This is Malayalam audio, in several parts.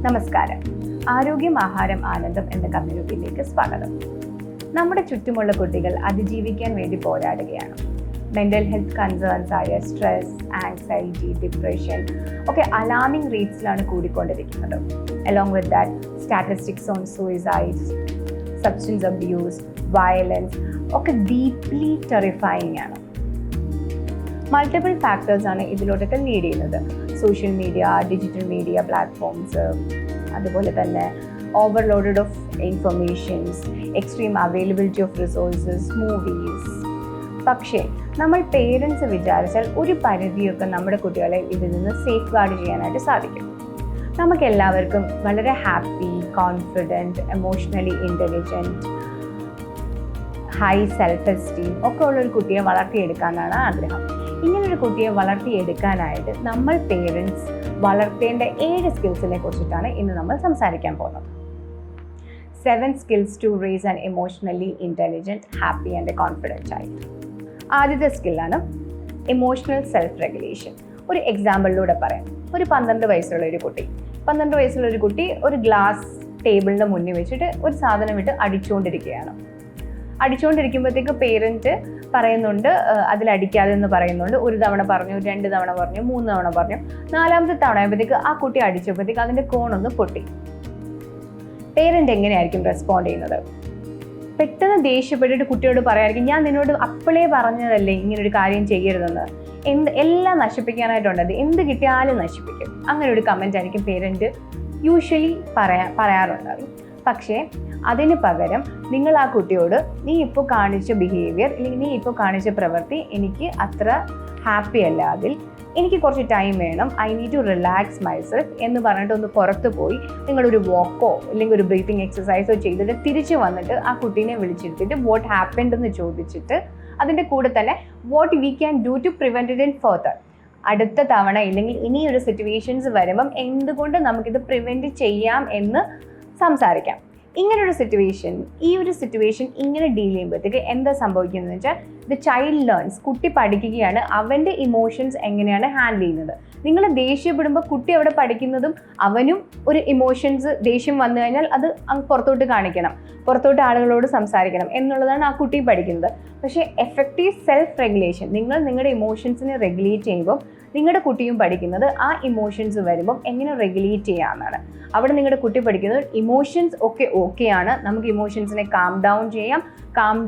നമസ്കാരം. ആരോഗ്യം, ആഹാരം, ആനന്ദം എന്ന കമ്മ്യൂണിറ്റിയിലേക്ക് സ്വാഗതം. നമ്മുടെ ചുറ്റുമുള്ള കുട്ടികൾ അതിജീവിക്കാൻ വേണ്ടി പോരാടുകയാണ്. മെൻ്റൽ ഹെൽത്ത് കൺസേൺസ് ആയ സ്ട്രെസ്, ആങ്സൈറ്റി, ഡിപ്രഷൻ ഒക്കെ അലാമിംഗ് റേറ്റ്സിലാണ് കൂടിക്കൊണ്ടിരിക്കുന്നത്. Along with that statistics on suicides, substance abuse, violence ഒക്കെ ഡീപ്ലി ടെറിഫയിങ് ആണ്. മൾട്ടിപ്പിൾ ഫാക്ടേഴ്സ് ആണ് ഇതിലോട്ടൊക്കെ ലീഡ് ചെയ്യുന്നത്. Social media, digital media platforms, അതുപോലെ തന്നെ overloaded of informations, extreme availability of resources, movies. പക്ഷേ നമ്മൾ പേരൻസ് വിചാരിച്ചാൽ ഒരു പരിധിയൊക്കെ നമ്മുടെ കുട്ടികളെ ഇതിൽ നിന്ന് സേഫ് ഗാർഡ് ചെയ്യാനായിട്ട് സാധിക്കും. നമുക്കെല്ലാവർക്കും വളരെ happy, confident, emotionally intelligent, high self esteem ഒക്കെ ഉള്ളൊരു കുട്ടിയെ വളർത്തിയെടുക്കാനാണ് ആഗ്രഹം. ഇങ്ങനൊരു കുട്ടിയെ വളർത്തിയെടുക്കാനായിട്ട് നമ്മൾ പേരൻസ് വളർത്തേണ്ട 7 സ്കിൽസിനെ കുറിച്ചിട്ടാണ് ഇന്ന് നമ്മൾ സംസാരിക്കാൻ പോകുന്നത്. 7 skills to raise an emotionally intelligent, happy and confident child. ആദ്യത്തെ സ്കില്ലാണ് ഇമോഷണൽ സെൽഫ് റെഗുലേഷൻ. ഒരു എക്സാമ്പിളിലൂടെ പറയാം. ഒരു 12 വയസ്സുള്ള ഒരു കുട്ടി ഒരു ഗ്ലാസ് ടേബിളിൻ്റെ മുന്നിൽ വെച്ചിട്ട് ഒരു സാധനം ഇട്ട് അടിച്ചുകൊണ്ടിരിക്കുമ്പോഴത്തേക്ക് പേരൻറ്റ് പറയുന്നുണ്ട് അതിലടിക്കാതെ എന്ന് പറയുന്നുണ്ട്. 1 തവണ പറഞ്ഞു, 2 തവണ പറഞ്ഞു, 3 തവണ പറഞ്ഞു. 4ാമത്തെ തവണ ആയപ്പോഴത്തേക്ക് ആ കുട്ടി അടിച്ചപ്പോഴത്തേക്ക് അതിൻ്റെ കോണൊന്ന് പൊട്ടി. പേരൻറ്റ് എങ്ങനെയായിരിക്കും റെസ്പോണ്ട് ചെയ്യുന്നത്? പെട്ടെന്ന് ദേഷ്യപ്പെട്ടിട്ട് കുട്ടിയോട് പറയായിരിക്കും, ഞാൻ നിന്നോട് അപ്പോഴേ പറഞ്ഞതല്ലേ ഇങ്ങനൊരു കാര്യം ചെയ്യരുതെന്ന്. എല്ലാം നശിപ്പിക്കാനായിട്ടുണ്ടത്, എന്ത് കിട്ടിയാലും നശിപ്പിക്കും. അങ്ങനെ ഒരു കമൻ്റ് ആയിരിക്കും പേരൻറ്റ് യൂഷ്വലി പറയാറുണ്ടാകും. പക്ഷേ അതിന് പകരം നിങ്ങൾ ആ കുട്ടിയോട് നീ ഇപ്പോൾ കാണിച്ച ബിഹേവിയർ അല്ലെങ്കിൽ നീ ഇപ്പോൾ കാണിച്ച പ്രവൃത്തി എനിക്ക് അത്ര ഹാപ്പി അല്ല, അതിൽ എനിക്ക് കുറച്ച് ടൈം വേണം, I need to relax myself എന്ന് പറഞ്ഞിട്ട് ഒന്ന് പുറത്ത് പോയി നിങ്ങളൊരു വാക്കോ അല്ലെങ്കിൽ ഒരു ബ്രീത്തിങ് എക്സസൈസോ ചെയ്തിട്ട് തിരിച്ച് വന്നിട്ട് ആ കുട്ടീനെ വിളിച്ചിരുത്തിയിട്ട് വാട്ട് ഹാപ്പൻഡ് എന്ന് ചോദിച്ചിട്ട് അതിൻ്റെ കൂടെ തന്നെ what we can do to prevent it in further. അടുത്ത തവണ ഇല്ലെങ്കിൽ ഇനിയൊരു സിറ്റുവേഷൻസ് വരുമ്പം എന്തുകൊണ്ട് നമുക്കിത് പ്രിവെൻറ്റ് ചെയ്യാം എന്ന് സംസാരിക്കാം. ഈ ഒരു സിറ്റുവേഷൻ ഇങ്ങനെ ഡീൽ ചെയ്യുമ്പോഴത്തേക്ക് എന്താ സംഭവിക്കുന്നതെന്ന് വെച്ചാൽ ദ ചൈൽഡ് ലേൺസ്, കുട്ടി പഠിക്കുകയാണ് അവൻ്റെ ഇമോഷൻസ് എങ്ങനെയാണ് ഹാൻഡിൽ ചെയ്യുന്നത്. നിങ്ങൾ ദേഷ്യപ്പെടുമ്പോൾ കുട്ടി അവിടെ പഠിക്കുന്നതും അവനും ഒരു ഇമോഷൻസ്, ദേഷ്യം വന്നു കഴിഞ്ഞാൽ അത് പുറത്തോട്ട് കാണിക്കണം, പുറത്തോട്ട് ആളുകളോട് സംസാരിക്കണം എന്നുള്ളതാണ് ആ കുട്ടി പഠിക്കുന്നത്. പക്ഷേ എഫക്റ്റീവ് സെൽഫ് റെഗുലേഷൻ, നിങ്ങൾ നിങ്ങളുടെ ഇമോഷൻസിനെ റെഗുലേറ്റ് ചെയ്യുമ്പോൾ നിങ്ങളുടെ കുട്ടിയും പഠിക്കുന്നത് ആ ഇമോഷൻസ് വരുമ്പം എങ്ങനെ റെഗുലേറ്റ് ചെയ്യാമെന്നാണ്. അവിടെ നിങ്ങളുടെ കുട്ടി പഠിക്കുന്നത് ഇമോഷൻസ് ഒക്കെ ഓക്കെയാണ്, നമുക്ക് ഇമോഷൻസിനെ കാം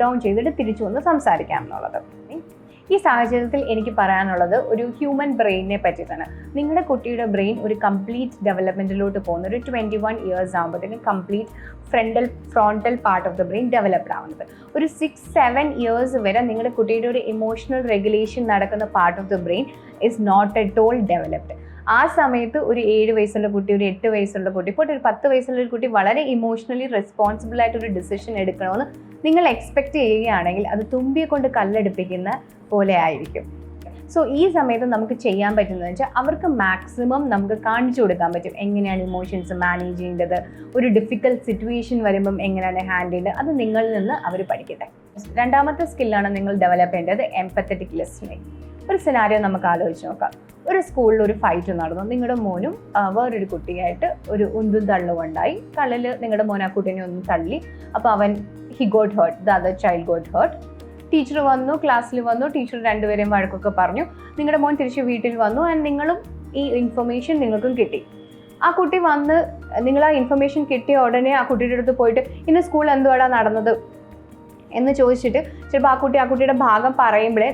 ഡൗൺ ചെയ്തിട്ട് തിരിച്ചു വന്ന് സംസാരിക്കാം എന്നുള്ളത്. ഈ സാഹചര്യത്തിൽ എനിക്ക് പറയാനുള്ളത് ഒരു ഹ്യൂമൻ ബ്രെയിനിനെ പറ്റിയിട്ടാണ്. നിങ്ങളുടെ കുട്ടിയുടെ ബ്രെയിൻ ഒരു കംപ്ലീറ്റ് ഡെവലപ്മെൻറ്റിലോട്ട് പോകുന്ന ഒരു 21 years ആകുമ്പോഴത്തേക്കും complete frontal part of the brain developed ആവുന്നത്. ഒരു 6-7 years വരെ നിങ്ങളുടെ കുട്ടിയുടെ ഒരു ഇമോഷണൽ റെഗുലേഷൻ നടക്കുന്ന part of the brain is not at all developed. ആ സമയത്ത് ഒരു 7 വയസ്സുള്ള കുട്ടി, ഒരു 8 വയസ്സുള്ള കുട്ടി, ഇപ്പോൾ ഒരു 10 വയസ്സുള്ള ഒരു കുട്ടി വളരെ ഇമോഷണലി റെസ്പോൺസിബിൾ ആയിട്ടൊരു ഡിസിഷൻ എടുക്കണമെന്ന് നിങ്ങൾ എക്സ്പെക്റ്റ് ചെയ്യുകയാണെങ്കിൽ അത് തുമ്പിയെ കൊണ്ട് കല്ലെടുപ്പിക്കുന്ന പോലെ ആയിരിക്കും. സോ ഈ സമയത്ത് നമുക്ക് ചെയ്യാൻ പറ്റുന്നതെന്ന് വെച്ചാൽ അവർക്ക് മാക്സിമം നമുക്ക് കാണിച്ചു കൊടുക്കാൻ പറ്റും എങ്ങനെയാണ് ഇമോഷൻസ് മാനേജ് ചെയ്യേണ്ടത്, ഒരു ഡിഫിക്കൽട്ട് സിറ്റുവേഷൻ വരുമ്പം എങ്ങനെയാണ് ഹാൻഡിൽ ചെയ്യേണ്ടത്, അത് നിങ്ങളിൽ നിന്ന് അവർ പഠിക്കട്ടെ. 2ാമത്തെ സ്കില്ലാണ് നിങ്ങൾ ഡെവലപ്പ് ചെയ്യേണ്ടത്, എംപത്തറ്റിക് ലിസണിങ്. ഒരു സിനാരിയോ നമുക്ക് ആലോചിച്ച് നോക്കാം. ഒരു സ്കൂളിൽ ഒരു ഫൈറ്റ് നടന്നു, നിങ്ങളുടെ മോനും വേറൊരു കുട്ടിയായിട്ട് ഒരു ഉന്തും തള്ളുമുണ്ടായി. തള്ളിൽ നിങ്ങളുടെ മോൻ ആ കുട്ടീനെ ഒന്ന് തള്ളി, അപ്പോൾ he got hurt, the other child got hurt. Teacher വന്നു, ക്ലാസ്സിൽ വന്നു, ടീച്ചർ രണ്ടുപേരെയും വഴക്കൊക്കെ പറഞ്ഞു. നിങ്ങളുടെ മോൻ തിരിച്ച് വീട്ടിൽ വന്നു ആൻഡ് നിങ്ങളും ഈ ഇൻഫർമേഷൻ നിങ്ങൾക്കും കിട്ടി. ആ കുട്ടി വന്ന് നിങ്ങൾ ആ ഇൻഫർമേഷൻ കിട്ടിയ ഉടനെ ആ കുട്ടിയുടെ അടുത്ത് പോയിട്ട് ഇന്ന് സ്കൂളിൽ എന്തുവാടാ നടന്നത് എന്ന് ചോദിച്ചിട്ട് ചിലപ്പോൾ ആ കുട്ടിയുടെ ഭാഗം പറയുമ്പോഴേ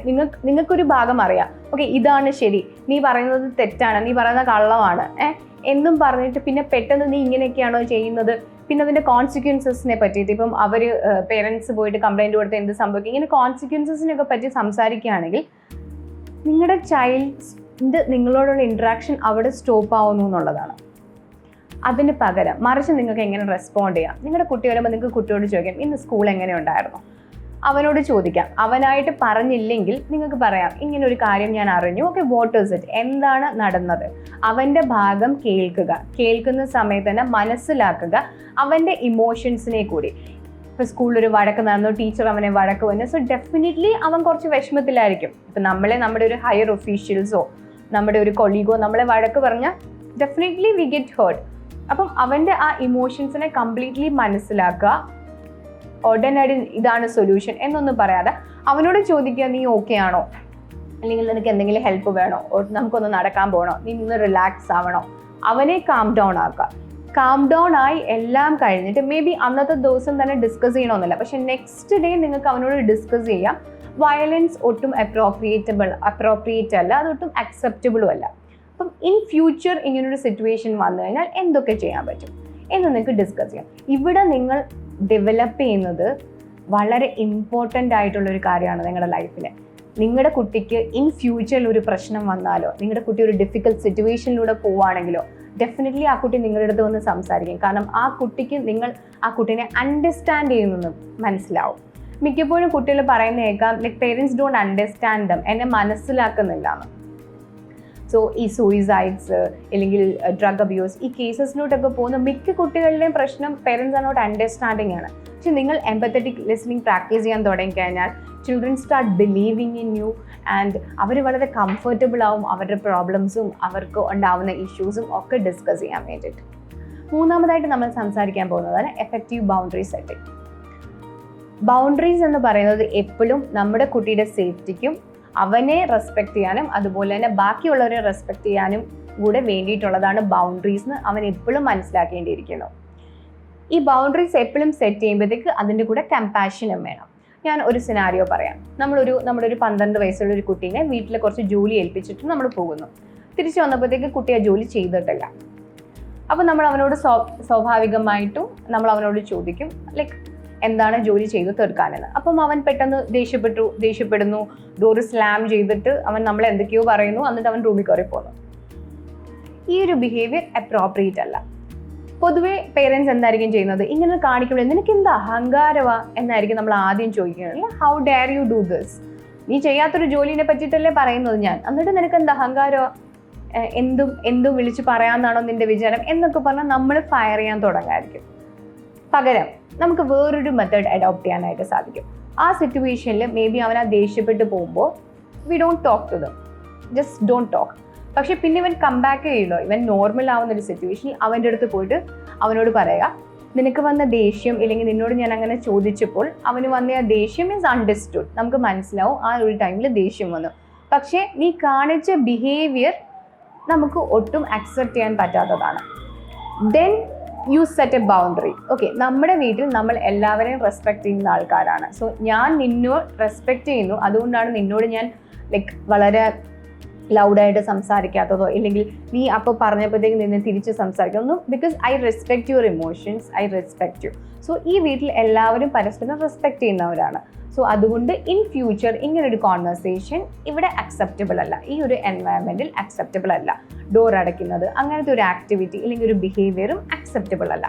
നിങ്ങൾക്കൊരു ഭാഗം അറിയാം, ഓക്കെ ഇതാണ് ശരി, നീ പറയുന്നത് തെറ്റാണ്, നീ പറയുന്നത് കള്ളമാണ് എന്നും പറഞ്ഞിട്ട് പിന്നെ പെട്ടെന്ന് നീ ഇങ്ങനെയൊക്കെയാണോ ചെയ്യുന്നത്, പിന്നെ അതിൻ്റെ കോൺസിക്വൻസസിനെ പറ്റിയിട്ട് ഇപ്പം അവർ പേരൻസ് പോയിട്ട് കംപ്ലൈൻറ്റ് കൊടുത്ത് എന്ത് സംഭവിക്കും, ഇങ്ങനെ കോൺസിക്വൻസസിനെയൊക്കെ പറ്റി സംസാരിക്കുകയാണെങ്കിൽ നിങ്ങളുടെ ചൈൽഡ് നിങ്ങളോടുള്ള ഇൻട്രാക്ഷൻ അവിടെ സ്റ്റോപ്പ് ആവുന്നു എന്നുള്ളതാണ്. അതിന് പകരം മറിച്ച് നിങ്ങൾക്ക് എങ്ങനെ റെസ്പോണ്ട് ചെയ്യാം. നിങ്ങളുടെ കുട്ടി വരുമ്പോൾ നിങ്ങൾക്ക് കുട്ടിയോട് ചോദിക്കാം, ഇന്ന് സ്കൂൾ എങ്ങനെ ഉണ്ടായിരുന്നു, അവനോട് ചോദിക്കാം. അവനായിട്ട് പറഞ്ഞില്ലെങ്കിൽ നിങ്ങൾക്ക് പറയാം, ഇങ്ങനൊരു കാര്യം ഞാൻ അറിഞ്ഞു, ഓക്കെ വാട്ട് ഈസ് ഇറ്റ്, എന്താണ് നടന്നത്. അവൻ്റെ ഭാഗം കേൾക്കുന്ന സമയത്ത് തന്നെ മനസ്സിലാക്കുക അവൻ്റെ ഇമോഷൻസിനെ കൂടി. ഇപ്പോൾ സ്കൂളിലൊരു വഴക്ക് നടന്നു, ടീച്ചർ അവനെ വഴക്ക് വന്നു, സോ ഡെഫിനറ്റ്ലി അവൻ കുറച്ച് വിഷമത്തിലായിരിക്കും. ഇപ്പം നമ്മുടെ ഒരു ഹയർ ഒഫീഷ്യൽസോ നമ്മുടെ ഒരു കൊളീഗോ നമ്മളെ വഴക്ക് പറഞ്ഞാൽ ഡെഫിനറ്റ്ലി വി ഗെറ്റ് ഹേർട്ട്. അപ്പം അവൻ്റെ ആ ഇമോഷൻസിനെ കംപ്ലീറ്റ്ലി മനസ്സിലാക്കുക, ഉടനടി ഇതാണ് സൊല്യൂഷൻ എന്നൊന്നും പറയാതെ അവനോട് ചോദിക്കുക, നീ ഓക്കെ ആണോ, അല്ലെങ്കിൽ നിനക്ക് എന്തെങ്കിലും ഹെൽപ്പ് വേണോ, നമുക്കൊന്ന് നടക്കാൻ പോകണോ, നീ ഒന്ന് റിലാക്സ് ആവണോ, അവനെ കാം ഡൗൺ ആക്കുക. കാം ഡൗൺ ആയി എല്ലാം കഴിഞ്ഞിട്ട് മേ ബി അന്നത്തെ ദിവസം തന്നെ ഡിസ്കസ് ചെയ്യണമെന്നില്ല, പക്ഷെ നെക്സ്റ്റ് ഡേ നിങ്ങൾക്ക് അവനോട് ഡിസ്കസ് ചെയ്യാം. വയലൻസ് ഒട്ടും അപ്രോപ്രിയേറ്റ് അല്ല, അതൊട്ടും അക്സെപ്റ്റബിളും അല്ല. അപ്പം ഇൻ ഫ്യൂച്ചർ ഇങ്ങനൊരു സിറ്റുവേഷൻ വന്നു കഴിഞ്ഞാൽ എന്തൊക്കെ ചെയ്യാൻ പറ്റും എന്ന് നിങ്ങൾക്ക് ഡിസ്കസ് ചെയ്യാം. ഇവിടെ നിങ്ങൾ ഡെവലപ്പ് ചെയ്യുന്നത് വളരെ ഇമ്പോർട്ടൻ്റ് ആയിട്ടുള്ളൊരു കാര്യമാണ് നിങ്ങളുടെ ലൈഫിൽ. നിങ്ങളുടെ കുട്ടിക്ക് ഇൻ ഫ്യൂച്ചറിൽ ഒരു പ്രശ്നം വന്നാലോ, നിങ്ങളുടെ കുട്ടി ഒരു ഡിഫിക്കൽട്ട് സിറ്റുവേഷനിലൂടെ പോവുകയാണെങ്കിലോ ഡെഫിനറ്റ്ലി ആ കുട്ടി നിങ്ങളുടെ അടുത്ത് വന്ന് സംസാരിക്കും. കാരണം ആ കുട്ടിക്ക് നിങ്ങൾ ആ കുട്ടീനെ അണ്ടർസ്റ്റാൻഡ് ചെയ്യുന്നത് മനസ്സിലാവും. മിക്കപ്പോഴും കുട്ടികൾ പറയുന്ന കേൾക്കാം, like parents don't understand dum, എന്നെ മനസ്സിലാക്കുന്നില്ല എന്ന്. സോ ഈ സൂയിസൈഡ്സ് അല്ലെങ്കിൽ ഡ്രഗ് അബ്യൂസ് ഈ കേസസിലോട്ടൊക്കെ പോകുന്ന മിക്ക കുട്ടികളുടെയും പ്രശ്നം പേരൻസ് ആർ നോട്ട് അണ്ടർസ്റ്റാൻഡിങ് ആണ്. പക്ഷെ നിങ്ങൾ എംപത്തറ്റിക് ലിസണിങ് പ്രാക്ടീസ് ചെയ്യാൻ തുടങ്ങിക്കഴിഞ്ഞാൽ children start believing in you and അവർ വളരെ കംഫർട്ടബിൾ ആവും അവരുടെ പ്രോബ്ലംസും അവർക്ക് ഉണ്ടാവുന്ന ഇഷ്യൂസും ഒക്കെ ഡിസ്കസ് ചെയ്യാൻ വേണ്ടിയിട്ട്. മൂന്നാമതായിട്ട് നമ്മൾ സംസാരിക്കാൻ പോകുന്നതാണ് എഫക്റ്റീവ് ബൗണ്ടറി സെറ്റിംഗ്. ബൗണ്ടറീസ് എന്ന് പറയുന്നത് എപ്പോഴും നമ്മുടെ കുട്ടിയുടെ സേഫ്റ്റിക്കും അവനെ റെസ്പെക്ട് ചെയ്യാനും അതുപോലെ തന്നെ ബാക്കിയുള്ളവരെ റെസ്പെക്ട് ചെയ്യാനും കൂടെ വേണ്ടിയിട്ടുള്ളതാണ് ബൗണ്ടറീസ് എന്ന് അവൻ എപ്പോഴും മനസ്സിലാക്കേണ്ടിയിരിക്കുന്നു. ഈ ബൗണ്ടറീസ് എപ്പോഴും സെറ്റ് ചെയ്യുമ്പോഴത്തേക്ക് അതിൻ്റെ കൂടെ കമ്പാഷനും വേണം. ഞാൻ ഒരു സിനാരിയോ പറയാം. നമ്മുടെ ഒരു 12 വയസ്സുള്ള ഒരു കുട്ടീനെ വീട്ടിൽ കുറച്ച് ജോലി ഏൽപ്പിച്ചിട്ട് നമ്മൾ പോകുന്നു. തിരിച്ചു വന്നപ്പോഴത്തേക്ക് കുട്ടി ആ ജോലി ചെയ്തിട്ടില്ല. അപ്പോൾ നമ്മൾ അവനോട് സ്വാഭാവികമായിട്ടും നമ്മൾ അവനോട് ചോദിക്കും, ലൈക്ക് എന്താണ് ജോലി ചെയ്ത് തീർക്കാനെന്ന്. അപ്പം അവൻ പെട്ടെന്ന് ദേഷ്യപ്പെടുന്നു, ഡോറ് സ്ലാം ചെയ്തിട്ട് അവൻ നമ്മളെ എന്തൊക്കെയോ പറയുന്നു, എന്നിട്ട് അവൻ റൂമിൽ കയറി പോകുന്നു. ഈ ഒരു ബിഹേവിയർ അപ്രോപ്രിയേറ്റ് അല്ല. പൊതുവേ പേരൻസ് എന്തായിരിക്കും ചെയ്യുന്നത്, ഇങ്ങനെ കാണിക്കുമ്പോൾ നിനക്ക് എന്താ അഹങ്കാരവാ എന്നായിരിക്കും നമ്മൾ ആദ്യം ചോദിക്കുന്നത്. How dare you do this, നീ ചെയ്യാത്തൊരു ജോലിനെ പറ്റിയിട്ടല്ലേ പറയുന്നത് ഞാൻ, എന്നിട്ട് നിനക്ക് എന്താ അഹങ്കാരവാ, എന്തും വിളിച്ച് പറയാമെന്നാണോ നിന്റെ വിചാരം എന്നൊക്കെ പറഞ്ഞാൽ നമ്മൾ ഫയർ ചെയ്യാൻ തുടങ്ങായിരിക്കും. പകരം നമുക്ക് വേറൊരു മെത്തേഡ് അഡോപ്റ്റ് ചെയ്യാനായിട്ട് സാധിക്കും. ആ സിറ്റുവേഷനിൽ മേ ബി അവൻ ആ ദേഷ്യപ്പെട്ട് പോകുമ്പോൾ we don't talk to them, just don't talk. പക്ഷെ പിന്നെ ഇവൻ കംബാക്ക് ചെയ്യുള്ളൂ, ഇവൻ നോർമൽ ആവുന്ന ഒരു സിറ്റുവേഷനിൽ അവൻ്റെ അടുത്ത് പോയിട്ട് അവനോട് പറയുക, നിനക്ക് വന്ന ദേഷ്യം ഇല്ലെങ്കിൽ നിന്നോട് ഞാൻ അങ്ങനെ ചോദിച്ചപ്പോൾ അവന് വന്ന ആ ദേഷ്യം ഈസ് അണ്ടർസ്റ്റുഡ്, നമുക്ക് മനസ്സിലാവും ആ ഒരു ടൈമിൽ ദേഷ്യം വന്നു. പക്ഷേ നീ കാണിച്ച ബിഹേവിയർ നമുക്ക് ഒട്ടും അക്സെപ്റ്റ് ചെയ്യാൻ പറ്റാത്തതാണ്. Then you set A boundary. Okay, നമ്മുടെ വീട്ടിൽ നമ്മൾ എല്ലാവരെയും റെസ്പെക്ട് ചെയ്യുന്ന ആൾക്കാരാണ്. സോ ഞാൻ നിന്നോട് റെസ്പെക്ട് ചെയ്യുന്നു, അതുകൊണ്ടാണ് നിന്നോട് ഞാൻ ലൈക്ക് വളരെ ലൗഡായിട്ട് സംസാരിക്കാത്തതോ ഇല്ലെങ്കിൽ നീ അപ്പോൾ പറഞ്ഞപ്പോഴത്തേക്ക് നിന്ന് തിരിച്ച് സംസാരിക്കുന്നു. Because I respect your emotions, I respect you. So ഈ വീട്ടിൽ എല്ലാവരും പരസ്പരം റെസ്പെക്ട് ചെയ്യുന്നവരാണ്. സോ അതുകൊണ്ട് ഇൻ ഫ്യൂച്ചർ ഇങ്ങനൊരു കോൺവെർസേഷൻ ഇവിടെ അക്സെപ്റ്റബിൾ അല്ല, ഈ ഒരു എൻവയൺമെൻറ്റിൽ അക്സെപ്റ്റബിൾ അല്ല. ഡോർ അടയ്ക്കുന്നത്, അങ്ങനത്തെ ഒരു ആക്ടിവിറ്റി അല്ലെങ്കിൽ ഒരു ബിഹേവിയറും അക്സെപ്റ്റബിൾ അല്ല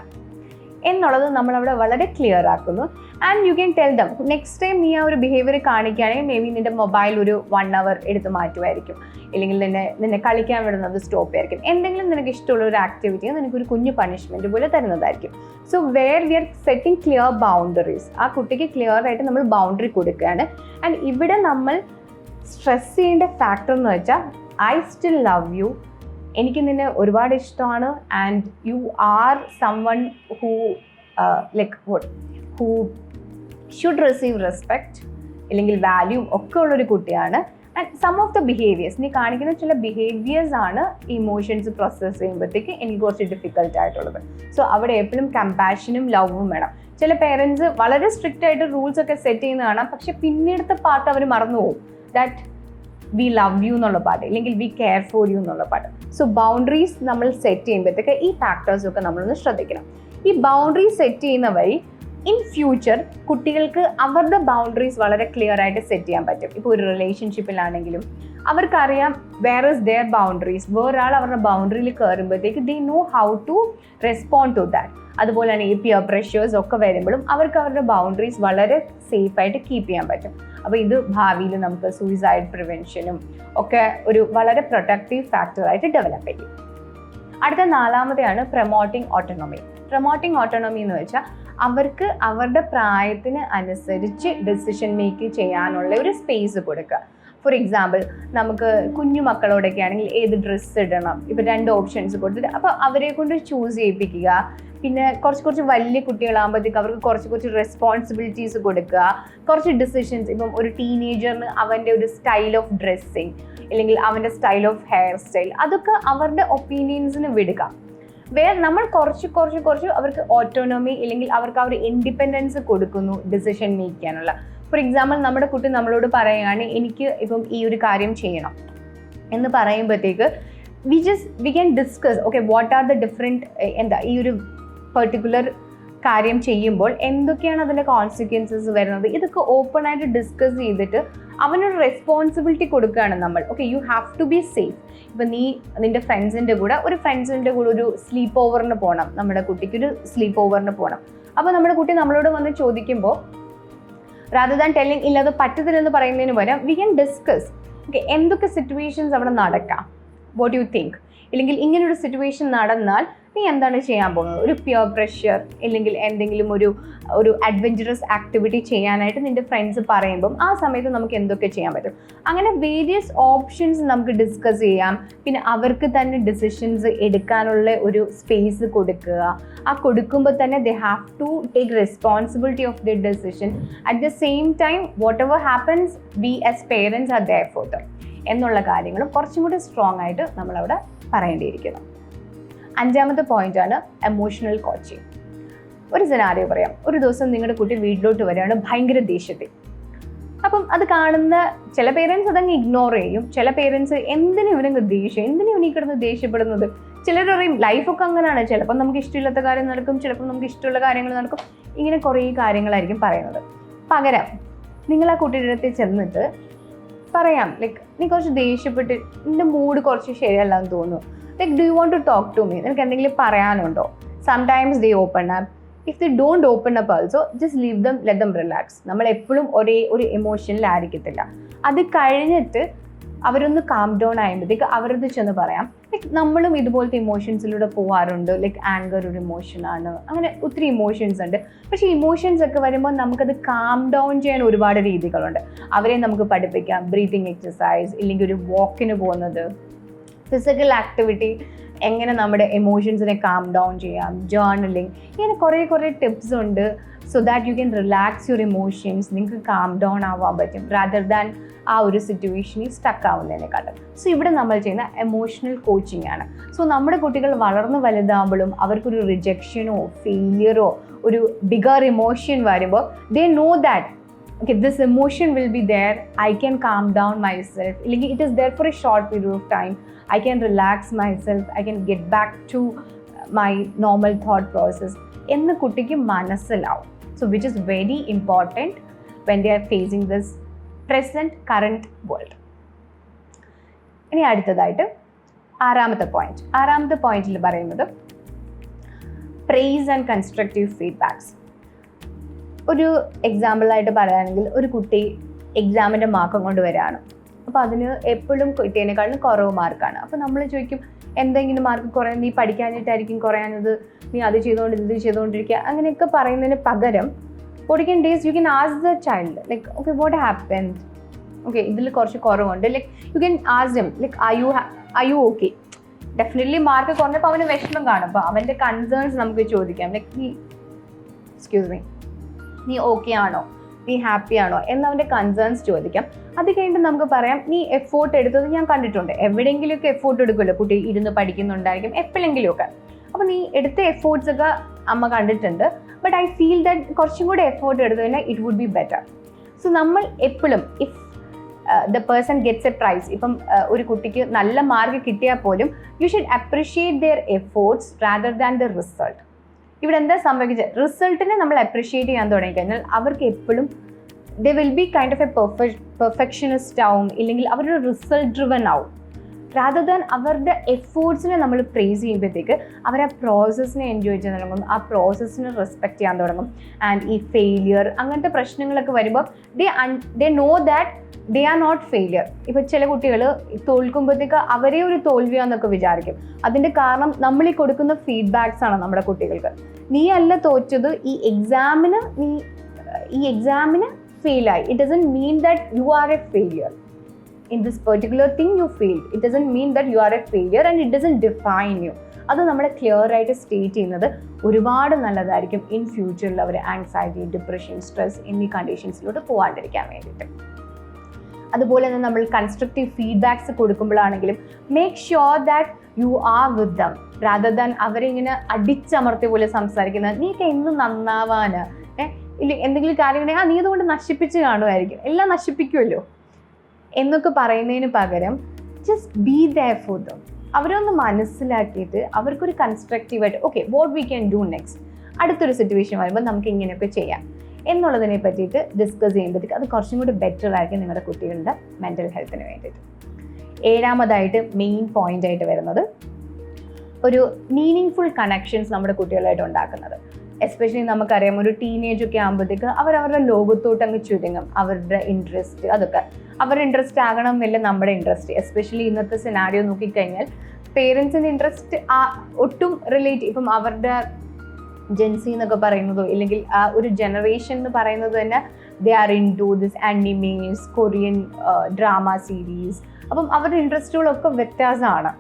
എന്നുള്ളത് നമ്മളവിടെ വളരെ ക്ലിയർ ആക്കുന്നു. And you can tell them, next time നീ ആ ഒരു ബിഹേവിയർ കാണിക്കുകയാണെങ്കിൽ മേ ബി നിൻ്റെ മൊബൈൽ ഒരു 1 hour എടുത്ത് മാറ്റുമായിരിക്കും, അല്ലെങ്കിൽ നിന്നെ കളിക്കാൻ വിടുന്നത് സ്റ്റോപ്പ് ആയിരിക്കും, എന്തെങ്കിലും നിനക്ക് ഇഷ്ടമുള്ള ഒരു ആക്ടിവിറ്റി നിനക്കൊരു കുഞ്ഞു പണിഷ്മെൻറ്റ് പോലെ തരുന്നതായിരിക്കും. So where we are setting clear boundaries, ആ കുട്ടിക്ക് ക്ലിയർ ആയിട്ട് നമ്മൾ ബൗണ്ടറി കൊടുക്കുകയാണ്. ആൻഡ് ഇവിടെ നമ്മൾ സ്ട്രെസ് ചെയ്യേണ്ട ഫാക്ടർ എന്ന് വെച്ചാൽ ഐ സ്റ്റിൽ ലവ് യു, എനിക്ക് നിന്നെ ഒരുപാട് ഇഷ്ടമാണ് and you are someone who like who should receive respect അല്ലെങ്കിൽ വാല്യൂ ഒക്കെ ഉള്ളൊരു കുട്ടിയാണ്. And some of the behaviours, നീ കാണിക്കുന്ന ചില ബിഹേവിയേഴ്സ് ആണ് ഇമോഷൻസ് പ്രോസസ്സ് ചെയ്യുമ്പോഴത്തേക്ക് എനിക്ക് കുറച്ച് ഡിഫിക്കൽട്ട് ആയിട്ടുള്ളത്. സോ അവിടെ എപ്പോഴും കമ്പാഷനും ലവും വേണം. ചില പേരൻസ് വളരെ സ്ട്രിക്റ്റ് ആയിട്ട് റൂൾസ് ഒക്കെ സെറ്റ് ചെയ്യുന്ന കാണാം, പക്ഷെ പിന്നീടത്തെ പാർട്ട് അവർ മറന്നുപോകും, ദാറ്റ് വി ലവ് യു എന്നുള്ള പാട്ട് അല്ലെങ്കിൽ വി കെയർ ഫോർ യു എന്നുള്ള പാട്ട്. സോ ബൗണ്ടറീസ് നമ്മൾ സെറ്റ് ചെയ്യുമ്പോഴത്തേക്ക് ഈ ഫാക്ടേഴ്സൊക്കെ നമ്മളൊന്ന് ശ്രദ്ധിക്കണം. ഈ ബൗണ്ടറീസ് സെറ്റ് ചെയ്യുന്ന വഴി ഇൻ ഫ്യൂച്ചർ കുട്ടികൾക്ക് അവരുടെ ബൗണ്ടറീസ് വളരെ ക്ലിയർ ആയിട്ട് സെറ്റ് ചെയ്യാൻ പറ്റും. ഇപ്പോൾ ഒരു റിലേഷൻഷിപ്പിലാണെങ്കിലും അവർക്കറിയാം വേർ ഇസ് ദെയർ ബൗണ്ടറീസ്, വേറൊരാൾ അവരുടെ ബൗണ്ടറിയിൽ കയറുമ്പോഴത്തേക്ക് they know how to respond to that. അതുപോലെ തന്നെ ഈ പിയർ പ്രഷേഴ്സ് ഒക്കെ വരുമ്പോഴും അവർക്ക് അവരുടെ ബൗണ്ടറീസ് വളരെ സേഫായിട്ട് കീപ്പ് ചെയ്യാൻ പറ്റും. അപ്പോൾ ഇത് ഭാവിയിൽ നമുക്ക് സൂയിസൈഡ് പ്രിവെൻഷനും ഒക്കെ ഒരു വളരെ പ്രൊട്ടക്റ്റീവ് ഫാക്ടറായിട്ട് ഡെവലപ്പ് ചെയ്യും. അടുത്ത 4ാമത്തെയാണ് പ്രൊമോട്ടിംഗ് ഓട്ടോണമി. പ്രൊമോട്ടിംഗ് ഓട്ടോണമി എന്ന് വെച്ചാൽ അവർക്ക് അവരുടെ പ്രായത്തിന് അനുസരിച്ച് ഡിസിഷൻ മേക്ക് ചെയ്യാനുള്ള ഒരു സ്പേസ് കൊടുക്കുക. ഫോർ എക്സാമ്പിൾ നമുക്ക് കുഞ്ഞു മക്കളോടൊക്കെ ആണെങ്കിൽ ഏത് ഡ്രസ്സ് ഇടണം, ഇപ്പം 2 ഓപ്ഷൻസ് കൊടുത്തിട്ട് അപ്പോൾ അവരെ കൊണ്ട് ചൂസ് ചെയ്യിപ്പിക്കുക. പിന്നെ കുറച്ച് വലിയ കുട്ടികളാകുമ്പോഴത്തേക്ക് അവർക്ക് കുറച്ച് റെസ്പോൺസിബിലിറ്റീസ് കൊടുക്കുക, കുറച്ച് ഡിസിഷൻസ്. ഇപ്പം ഒരു ടീനേജറിന് അവൻ്റെ ഒരു സ്റ്റൈൽ ഓഫ് ഡ്രസ്സിങ് അല്ലെങ്കിൽ അവൻ്റെ സ്റ്റൈൽ ഓഫ് ഹെയർ സ്റ്റൈൽ അതൊക്കെ അവരുടെ ഒപ്പീനിയൻസിന് വിടുക. നമ്മൾ കുറച്ച് അവർക്ക് ഓട്ടോണമി അല്ലെങ്കിൽ അവർക്ക് ആ ഒരു ഇൻഡിപെൻഡൻസ് കൊടുക്കുന്നു ഡിസിഷൻ മേക്ക് ചെയ്യാനുള്ള. ഫോർ എക്സാമ്പിൾ നമ്മുടെ കുട്ടി നമ്മളോട് പറയുകയാണ് എനിക്ക് ഇപ്പം ഈ ഒരു കാര്യം ചെയ്യണം എന്ന് പറയുമ്പോഴത്തേക്ക് we can discuss okay what are the different ഈ ഒരു പെർട്ടിക്കുലർ കാര്യം ചെയ്യുമ്പോൾ എന്തൊക്കെയാണ് അതിൻ്റെ കോൺസിക്വൻസസ് വരുന്നത്, ഇതൊക്കെ ഓപ്പൺ ആയിട്ട് ഡിസ്കസ് ചെയ്തിട്ട് അവനൊരു റെസ്പോൺസിബിലിറ്റി കൊടുക്കുകയാണ് നമ്മൾ. Okay you have to be safe. ഇപ്പം നിൻ്റെ ഫ്രണ്ട്സിൻ്റെ കൂടെ ഒരു സ്ലീപ്പ് ഓവറിന് പോകണം, നമ്മുടെ കുട്ടിക്കൊരു സ്ലീപ്പ് ഓവറിന് പോകണം. അപ്പോൾ നമ്മുടെ കുട്ടി നമ്മളോട് വന്ന് ചോദിക്കുമ്പോൾ rather than telling ഇല്ല അത് പറ്റത്തില്ലെന്ന് പറയുന്നതിന് പകരം വി ക്യാൻ ഡിസ്കസ് ഓക്കെ എന്തൊക്കെ സിറ്റുവേഷൻസ് അവിടെ നടക്കാം, വാട്ട് യു തിങ്ക്, ഇല്ലെങ്കിൽ ഇങ്ങനൊരു സിറ്റുവേഷൻ നടന്നാൽ നീ എന്താണ് ചെയ്യാൻ പോകുന്നത്. ഒരു പിയർ പ്രഷർ അല്ലെങ്കിൽ എന്തെങ്കിലും ഒരു അഡ്വഞ്ചറസ് ആക്ടിവിറ്റി ചെയ്യാനായിട്ട് നിൻ്റെ ഫ്രണ്ട്സ് പറയുമ്പം ആ സമയത്ത് നമുക്ക് എന്തൊക്കെ ചെയ്യാൻ പറ്റും. അങ്ങനെ വേരിയസ് ഓപ്ഷൻസ് നമുക്ക് ഡിസ്കസ് ചെയ്യാം. പിന്നെ അവർക്ക് തന്നെ ഡിസിഷൻസ് എടുക്കാനുള്ള ഒരു സ്പേസ് കൊടുക്കുക. ആ കൊടുക്കുമ്പോൾ തന്നെ they have to take responsibility of the decision. At the same time whatever happens we as parents are there for them എന്നുള്ള കാര്യങ്ങളും കുറച്ചും കൂടി സ്ട്രോങ് ആയിട്ട് നമ്മളവിടെ പറയേണ്ടിയിരിക്കുന്നു. 5ാമത്തെ പോയിന്റാണ് എമോഷണൽ കോച്ചിങ്. ഒരു സിനാരിയോ പറയാം. ഒരു ദിവസം നിങ്ങളുടെ കുട്ടി വീട്ടിലോട്ട് വരികയാണ് ഭയങ്കര ദേഷ്യത്തിൽ. അപ്പം അത് കാണുന്ന ചില പേരൻസ് അതങ്ങ് ഇഗ്നോർ ചെയ്യും. ചില പേരൻസ് എന്തിനും ഇവരങ്ങ് എന്തിനും ഇവനീ കിടന്ന് ദേഷ്യപ്പെടുന്നത്. ചിലർ പറയും ലൈഫൊക്കെ അങ്ങനെയാണ്, ചിലപ്പോൾ നമുക്ക് ഇഷ്ടമില്ലാത്ത കാര്യം നടക്കും, ചിലപ്പോൾ നമുക്ക് ഇഷ്ടമുള്ള കാര്യങ്ങൾ നടക്കും. ഇങ്ങനെ കുറേ കാര്യങ്ങളായിരിക്കും പറയുന്നത്. പകരം നിങ്ങൾ ആ കുട്ടിയുടെ അടുത്ത് ചെന്നിട്ട് പറയാം നീ കുറച്ച് ദേഷ്യപ്പെട്ട് നിൻ്റെ മൂഡ് കുറച്ച് ശരിയല്ലാന്ന് തോന്നുന്നു, do you want to talk to me, നിനക്ക് എന്തെങ്കിലും പറയാനുണ്ടോ. Sometimes they open up. If they don't open up also, just leave them, let them relax. നമ്മൾ എപ്പോഴും ഒരു എമോഷനിലായിരിക്കത്തില്ല. അത് കഴിഞ്ഞിട്ട് അവരൊന്ന് കാം ഡൗൺ ആകുമ്പോഴത്തേക്ക് അവരത് ചെന്ന് പറയാം നമ്മളും ഇതുപോലത്തെ ഇമോഷൻസിലൂടെ പോകാറുണ്ട്. ആങ്കർ ഒരു ഇമോഷനാണ്, അങ്ങനെ ഒത്തിരി ഇമോഷൻസ് ഉണ്ട്. പക്ഷേ ഇമോഷൻസ് ഒക്കെ വരുമ്പോൾ നമുക്കത് കാം ഡൗൺ ചെയ്യാൻ ഒരുപാട് രീതികളുണ്ട്. അവരെ നമുക്ക് പഠിപ്പിക്കാം, ബ്രീത്തിങ് എക്സസൈസ്, ഇല്ലെങ്കിൽ ഒരു വാക്കിന് പോകുന്നത്, ഫിസിക്കൽ ആക്ടിവിറ്റി, എങ്ങനെ നമ്മുടെ എമോഷൻസിനെ കാം ഡൗൺ ചെയ്യാം, ജേർണലിങ്, ഇങ്ങനെ കുറേ ടിപ്സ് ഉണ്ട്. So that you can relax your emotions. നിങ്ങൾക്ക് കാം ഡൗൺ ആവാൻ പറ്റും റാദർ ദാൻ ആ ഒരു സിറ്റുവേഷനിൽ സ്റ്റക്ക് ആവുന്നതിനെക്കാട്ടും. സോ ഇവിടെ നമ്മൾ ചെയ്യുന്ന എമോഷണൽ കോച്ചിങ് ആണ്. സോ നമ്മുടെ കുട്ടികൾ വളർന്ന് വലുതാകുമ്പോഴും അവർക്കൊരു റിജക്ഷനോ ഫെയിലിയറോ ഒരു ബിഗർ ഇമോഷൻ വരുമ്പോൾ they know that okay, this emotion will be there, I can calm down myself, like it is there for a short period of time, I can relax myself, I can get back to my normal thought process ennu kuttiki manasilavu. So which is very important when they are facing this present current world. ഇനി അടുത്തതായിട്ട് 6ാമത്തെ പോയിന്റിൽ പറയുന്നത് praise and constructive feedbacks. ഒരു എക്സാമ്പിളായിട്ട് പറയുകയാണെങ്കിൽ ഒരു കുട്ടി എക്സാമിൻ്റെ മാർക്കും കൊണ്ട് വരികയാണ്. അപ്പോൾ അതിന് എപ്പോഴും കിട്ടിയതിനേക്കാളും കുറവ് മാർക്കാണ്. അപ്പോൾ നമ്മൾ ചോദിക്കും എന്തെങ്കിലും മാർക്ക് കുറയാൻ, നീ പഠിക്കാനായിട്ടായിരിക്കും കുറയാനത്, നീ അത് ഇത് ചെയ്തുകൊണ്ടിരിക്കുക, അങ്ങനെയൊക്കെ പറയുന്നതിന് പകരം what you can do is you can ask the child okay what happened, okay ഇതിൽ കുറച്ച് കുറവുണ്ട്, you can ask them are you okay. Definitely mark കുറഞ്ഞപ്പോൾ അവന് വിഷമം കാണും. അപ്പോൾ അവൻ്റെ കൺസേൺസ് നമുക്ക് ചോദിക്കാം നീ ഓക്കെ ആണോ, നീ ഹാപ്പി ആണോ എന്നവൻ്റെ കൺസേൺസ് ചോദിക്കാം. അത് കഴിഞ്ഞിട്ട് നമുക്ക് പറയാം നീ എഫോർട്ട് എടുത്തത് ഞാൻ കണ്ടിട്ടുണ്ട്. എവിടെയെങ്കിലുമൊക്കെ എഫോർട്ട് എടുക്കുമല്ലോ, കുട്ടി ഇരുന്ന് പഠിക്കുന്നുണ്ടായിരിക്കും എപ്പോഴെങ്കിലുമൊക്കെ. അപ്പോൾ നീ എടുത്ത എഫോർട്സ് ഒക്കെ അമ്മ കണ്ടിട്ടുണ്ട്, ബട്ട് ഐ ഫീൽ ദാറ്റ് കുറച്ചും കൂടെ എഫോർട്ട് എടുത്തു കഴിഞ്ഞാൽ it would be better. So നമ്മൾ എപ്പോഴും if the person gets a prize, ഇപ്പം ഒരു കുട്ടിക്ക് നല്ല മാർക്ക് കിട്ടിയാൽ പോലും you should appreciate their efforts rather than the result. ഇവിടെ എന്താ സംഭവിച്ചത്, റിസൾട്ടിനെ നമ്മൾ അപ്രിഷിയേറ്റ് ചെയ്യാൻ തുടങ്ങിക്കഴിഞ്ഞാൽ അവർക്ക് എപ്പോഴും they will be kind of A perfectionist ആവും, ഇല്ലെങ്കിൽ അവരൊരു റിസൾട്ട് ഡ്രിവൻ ആവും. റാദർ ദാൻ അവരുടെ എഫോർട്സിനെ നമ്മൾ പ്രേസ് ചെയ്യുമ്പോഴത്തേക്ക് അവർ ആ പ്രോസസ്സിനെ എൻജോയ് ചെയ്യാൻ തുടങ്ങും, ആ പ്രോസസ്സിനെ റെസ്പെക്ട് ചെയ്യാൻ തുടങ്ങും. ആൻഡ് ഈ ഫെയിലിയർ അങ്ങനത്തെ പ്രശ്നങ്ങളൊക്കെ വരുമ്പോൾ they know that they are not failure. ഇപ്പോൾ ചില കുട്ടികൾ തോൽക്കുമ്പോഴത്തേക്ക് അവരെ ഒരു തോൽവിയാന്നൊക്കെ വിചാരിക്കും. അതിൻ്റെ കാരണം നമ്മൾ ഈ കൊടുക്കുന്ന ഫീഡ്ബാക്സ് ആണ് നമ്മുടെ കുട്ടികൾക്ക്. നീ അല്ല തോറ്റത്, ഈ എക്സാമിന് ഫെയിലായി, it doesn't mean that you are a failure. in this particular thing you failed. It doesn't mean that you are a failure and it doesn't define you. അത് നമ്മൾ ക്ലിയർ ആയിട്ട് സ്റ്റേറ്റ് ചെയ്യുന്നത് ഒരുപാട് നല്ലതായിരിക്കും ഇൻ ഫ്യൂച്ചറിൽ അവർ ആങ്സൈറ്റി, ഡിപ്രഷൻ, സ്ട്രെസ് എന്നീ കണ്ടീഷൻസിലോട്ട് പോകാണ്ടിരിക്കാൻ വേണ്ടിയിട്ട്. അതുപോലെ തന്നെ നമ്മൾ കൺസ്ട്രക്റ്റീവ് ഫീഡ്ബാക്സ് കൊടുക്കുമ്പോഴാണെങ്കിലും make sure that you are with them rather than അവരെ ഇങ്ങനെ അടിച്ചമർത്തിയ പോലെ സംസാരിക്കുന്നത്. നീക്ക് എന്ന് നന്നാവാന് ഇല്ല എന്തെങ്കിലും കാര്യങ്ങളുണ്ടെങ്കിൽ നീ അതുകൊണ്ട് നശിപ്പിച്ച് കാണുമായിരിക്കും, എല്ലാം നശിപ്പിക്കുമല്ലോ എന്നൊക്കെ പറയുന്നതിന് പകരം just be there for them. അവരൊന്ന് മനസ്സിലാക്കിയിട്ട് അവർക്കൊരു കൺസ്ട്രക്റ്റീവായിട്ട് okay what we can do next, അടുത്തൊരു സിറ്റുവേഷൻ വരുമ്പോൾ നമുക്ക് ഇങ്ങനെയൊക്കെ ചെയ്യാം എന്നുള്ളതിനെ പറ്റിയിട്ട് ഡിസ്കസ് ചെയ്യുമ്പോഴത്തേക്ക് അത് കുറച്ചും കൂടി ബെറ്റർ ആയിരിക്കും നിങ്ങളുടെ കുട്ടികളുടെ മെൻ്റൽ ഹെൽത്തിന് വേണ്ടിയിട്ട്. ഏഴാമതായിട്ട് മെയിൻ പോയിന്റ് ആയിട്ട് വരുന്നത് ഒരു മീനിങ് ഫുൾ കണക്ഷൻസ് നമ്മുടെ കുട്ടികളായിട്ട് ഉണ്ടാക്കുന്നത്. എസ്പെഷ്യലി നമുക്കറിയാം ഒരു ടീനേജ് ഒക്കെ ആകുമ്പോഴത്തേക്ക് അവരവരുടെ ലോകത്തോട്ട് അങ്ങ് ചുരുങ്ങും. അവരുടെ ഇൻട്രസ്റ്റ് അതൊക്കെ അവരുടെ ഇൻട്രസ്റ്റ് ആകണം എന്നില്ല നമ്മുടെ ഇൻട്രസ്റ്റ്. എസ്പെഷ്യലി ഇന്നത്തെ സിനാരിയോ നോക്കിക്കഴിഞ്ഞാൽ പേരൻസിൻ്റെ ഇൻട്രസ്റ്റ് ഒട്ടും റിലേറ്റ് ഇപ്പം അവരുടെ ജെൻസി എന്നൊക്കെ പറയുന്നതോ ഇല്ലെങ്കിൽ ആ ഒരു ജനറേഷൻ എന്ന് പറയുന്നത് തന്നെ they are into this animes, Korean drama series. അപ്പം അവരുടെ ഇൻട്രസ്റ്റുകളൊക്കെ വ്യത്യാസമാണ്.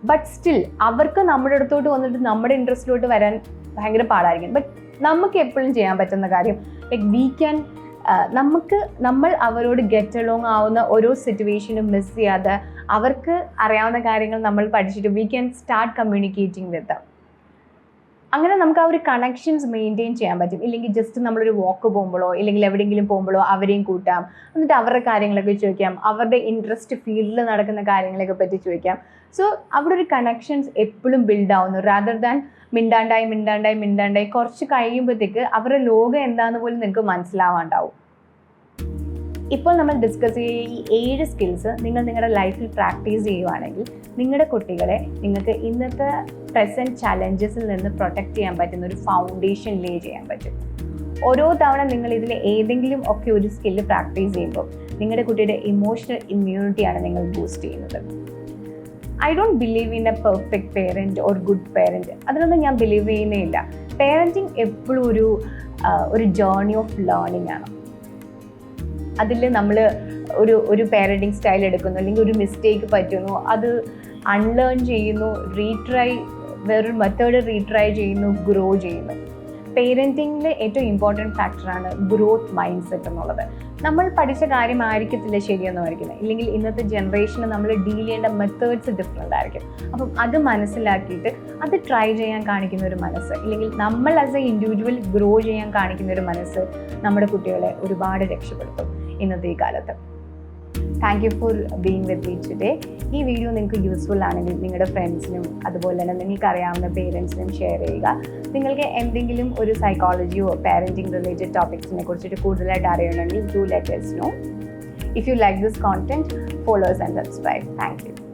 ബട്ട് സ്റ്റിൽ അവർക്ക് നമ്മുടെ അടുത്തോട്ട് വന്നിട്ട് നമ്മുടെ ഇൻട്രസ്റ്റിലോട്ട് വരാൻ ഭയങ്കര പാടായിരിക്കും. ബട്ട് നമുക്ക് എപ്പോഴും ചെയ്യാൻ പറ്റുന്ന കാര്യം ലൈക്ക് വി ക്യാൻ നമ്മൾ അവരോട് ഗെറ്റ് അലോങ് ആവുന്ന ഓരോ സിറ്റുവേഷനും മിസ് ചെയ്യാതെ അവർക്ക് അറിയാവുന്ന കാര്യങ്ങൾ നമ്മൾ പഠിച്ചിട്ട് വി ക്യാൻ സ്റ്റാർട്ട് കമ്മ്യൂണിക്കേറ്റിംഗ് വിത്ത് ദം. അങ്ങനെ നമുക്ക് ആ ഒരു കണക്ഷൻസ് മെയിൻറ്റെയിൻ ചെയ്യാൻ പറ്റും. ഇല്ലെങ്കിൽ ജസ്റ്റ് നമ്മളൊരു വാക്ക് പോകുമ്പോഴോ ഇല്ലെങ്കിൽ എവിടെയെങ്കിലും പോകുമ്പോഴോ അവരെയും കൂട്ടാം, എന്നിട്ട് അവരുടെ കാര്യങ്ങളൊക്കെ ചോദിക്കാം, അവരുടെ ഇൻട്രസ്റ്റ് ഫീൽഡിൽ നടക്കുന്ന കാര്യങ്ങളൊക്കെ പറ്റി ചോദിക്കാം. സോ അവിടെ ഒരു കണക്ഷൻസ് എപ്പോഴും ബിൽഡ് ആവുന്നു റാദർ ദാൻ മിണ്ടാണ്ടായി കുറച്ച് കഴിയുമ്പോഴത്തേക്ക് അവരുടെ ലോകം എന്താണെന്ന് പോലും നിങ്ങൾക്ക് മനസ്സിലാവാണ്ടാവും. ഇപ്പോൾ നമ്മൾ ഡിസ്കസ് ചെയ്യുന്ന ഈ 7 സ്കിൽസ് നിങ്ങൾ നിങ്ങളുടെ ലൈഫിൽ പ്രാക്ടീസ് ചെയ്യുവാണെങ്കിൽ നിങ്ങളുടെ കുട്ടികളെ നിങ്ങൾക്ക് ഇന്നത്തെ പ്രസൻറ്റ് ചലഞ്ചസിൽ നിന്ന് പ്രൊട്ടക്റ്റ് ചെയ്യാൻ പറ്റുന്ന ഒരു ഫൗണ്ടേഷൻ ലേ ചെയ്യാൻ പറ്റും. ഓരോ തവണ നിങ്ങൾ ഇതിൽ ഏതെങ്കിലും ഒക്കെ ഒരു സ്കില്ല് പ്രാക്ടീസ് ചെയ്യുമ്പോൾ നിങ്ങളുടെ കുട്ടിയുടെ ഇമോഷണൽ ഇമ്മ്യൂണിറ്റിയാണ് നിങ്ങൾ ബൂസ്റ്റ് ചെയ്യുന്നത്. I don't believe in A perfect parent or good parent, അതിനൊന്നും ഞാൻ ബിലീവ് ചെയ്യുന്നേ ഇല്ല. പേരൻറ്റിങ് എപ്പോഴും ഒരു ജേർണി ഓഫ് ലേണിംഗ് ആണ്. അതിൽ നമ്മൾ ഒരു പേരൻറ്റിങ് സ്റ്റൈൽ എടുക്കുന്നു, അല്ലെങ്കിൽ ഒരു മിസ്റ്റേക്ക് പറ്റുന്നു, അത് അൺലേൺ ചെയ്യുന്നു, വേറൊരു മെത്തേഡ് റീട്രൈ ചെയ്യുന്നു, ഗ്രോ ചെയ്യുന്നു. പേരൻറ്റിങ്ങിൽ ഏറ്റവും ഇമ്പോർട്ടൻറ്റ് ഫാക്ടറാണ് ഗ്രോത്ത് മൈൻഡ് സെറ്റ് എന്നുള്ളത്. നമ്മൾ പഠിച്ച കാര്യമായിരിക്കത്തില്ല ശരിയെന്നായിരിക്കുന്നത്, ഇല്ലെങ്കിൽ ഇന്നത്തെ ജനറേഷന് നമ്മൾ ഡീൽ ചെയ്യേണ്ട മെത്തേഡ്സ് ഡിഫറെൻ്റ് ആയിരിക്കും. അപ്പം അത് മനസ്സിലാക്കിയിട്ട് അത് ട്രൈ ചെയ്യാൻ കാണിക്കുന്ന ഒരു മനസ്സ്, ഇല്ലെങ്കിൽ നമ്മൾ ആസ് എ ഇൻഡിവിജ്വൽ ഗ്രോ ചെയ്യാൻ കാണിക്കുന്ന ഒരു മനസ്സ് നമ്മുടെ കുട്ടികളെ ഒരുപാട് രക്ഷപ്പെടുത്തും ഇന്നത്തെ ഈ കാലത്ത്. Thank you for being with me today. ഈ വീഡിയോ നിങ്ങൾക്ക് യൂസ്ഫുൾ ആണെങ്കിൽ നിങ്ങളുടെ ഫ്രണ്ട്സിനും അതുപോലെ തന്നെ നിങ്ങൾക്ക് അറിയാവുന്ന പേരൻസിനും ഷെയർ ചെയ്യുക. നിങ്ങൾക്ക് എന്തെങ്കിലും ഒരു സൈക്കോളജിയോ പാരൻറ്റിംഗ് റിലേറ്റഡ് ടോപ്പിക്സിനെ കുറിച്ചിട്ട് കൂടുതലായിട്ട് അറിയണമെങ്കിൽ do let us know. If you like this content, follow us and subscribe. Thank you.